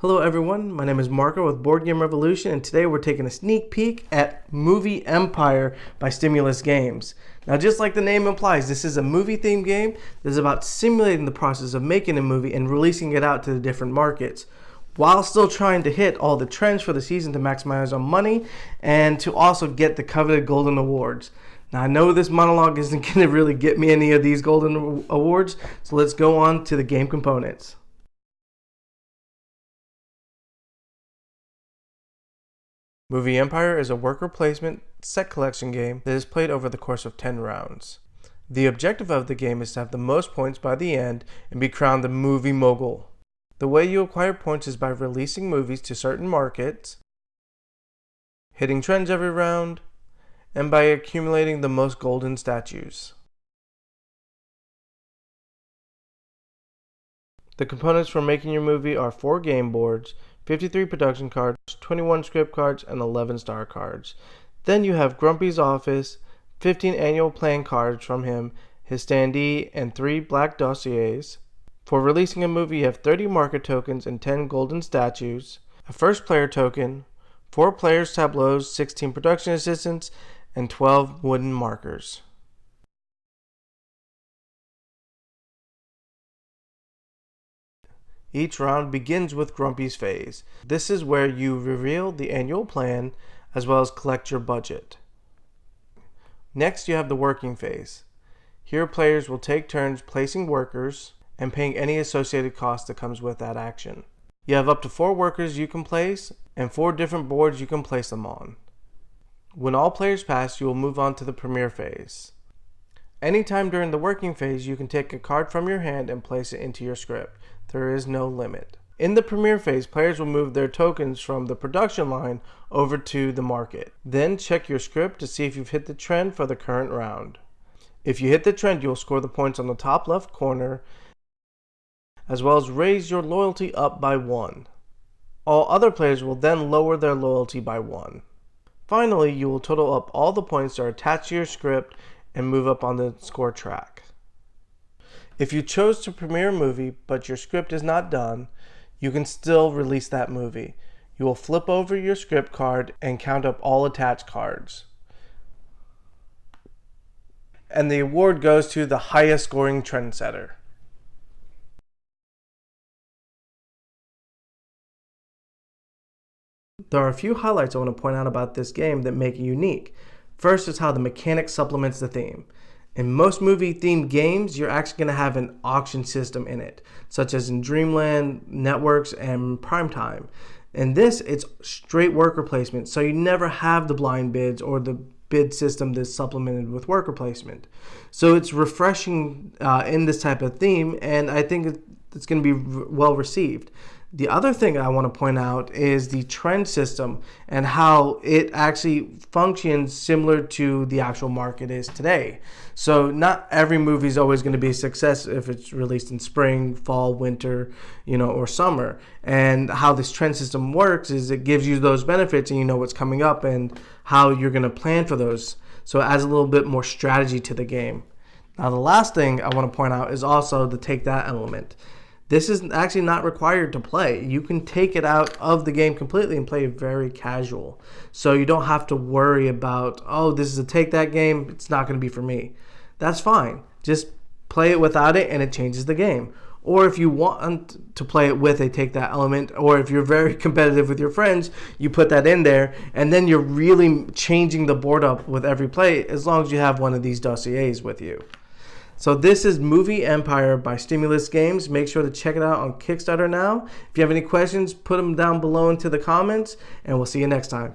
Hello everyone, my name is Marco with Board Game Revolution, and today we're taking a sneak peek at Movie Empire by Stimulus Games. Now, just like the name implies, this is a movie-themed game that is about simulating the process of making a movie and releasing it out to the different markets, while still trying to hit all the trends for the season to maximize on money and to also get the coveted Golden Awards. Now, I know this monologue isn't going to really get me any of these Golden Awards, so let's go on to the game components. Movie Empire is a worker placement set collection game that is played over the course of 10 rounds. The objective of the game is to have the most points by the end and be crowned the movie mogul. The way you acquire points is by releasing movies to certain markets, hitting trends every round, and by accumulating the most golden statues. The components for making your movie are 4 game boards, 53 production cards, 21 script cards, and 11 star cards. Then you have Grumpy's office, 15 annual plan cards from him, his standee, and 3 black dossiers. For releasing a movie, you have 30 marker tokens and 10 golden statues, a first player token, 4 players tableaus, 16 production assistants, and 12 wooden markers. Each round begins with Grumpy's phase. This is where you reveal the annual plan as well as collect your budget. Next, you have the working phase. Here, players will take turns placing workers and paying any associated cost that comes with that action. You have up to 4 workers you can place and 4 different boards you can place them on. When all players pass, you will move on to the premiere phase. Anytime during the working phase, you can take a card from your hand and place it into your script. There is no limit. In the premiere phase, players will move their tokens from the production line over to the market. Then check your script to see if you've hit the trend for the current round. If you hit the trend, you'll score the points on the top left corner, as well as raise your loyalty up by 1. All other players will then lower their loyalty by 1. Finally, you will total up all the points that are attached to your script and move up on the score track. If you chose to premiere a movie but your script is not done, you can still release that movie. You will flip over your script card and count up all attached cards. And the award goes to the highest scoring trendsetter. There are a few highlights I want to point out about this game that make it unique. First is how the mechanic supplements the theme. In most movie-themed games, you're actually going to have an auction system in it, such as in Dreamland, Networks, and Primetime. In this, it's straight worker placement, so you never have the blind bids or the bid system that's supplemented with worker placement. So it's refreshing in this type of theme, and I think it's going to be well received. The other thing I want to point out is the trend system and how it actually functions similar to the actual market is today. So not every movie is always going to be a success if it's released in spring, fall, winter, or summer. And how this trend system works is it gives you those benefits and you know what's coming up and how you're going to plan for those. So it adds a little bit more strategy to the game. Now, the last thing I want to point out is also the take that element. This is actually not required to play. You can take it out of the game completely and play it very casual. So you don't have to worry about, oh, this is a take that game, it's not going to be for me. That's fine. Just play it without it and it changes the game. Or if you want to play it with a take that element, or if you're very competitive with your friends, you put that in there and then you're really changing the board up with every play as long as you have one of these dossiers with you. So this is Movie Empire by Stimulus Games. Make sure to check it out on Kickstarter now. If you have any questions, put them down below into the comments, and we'll see you next time.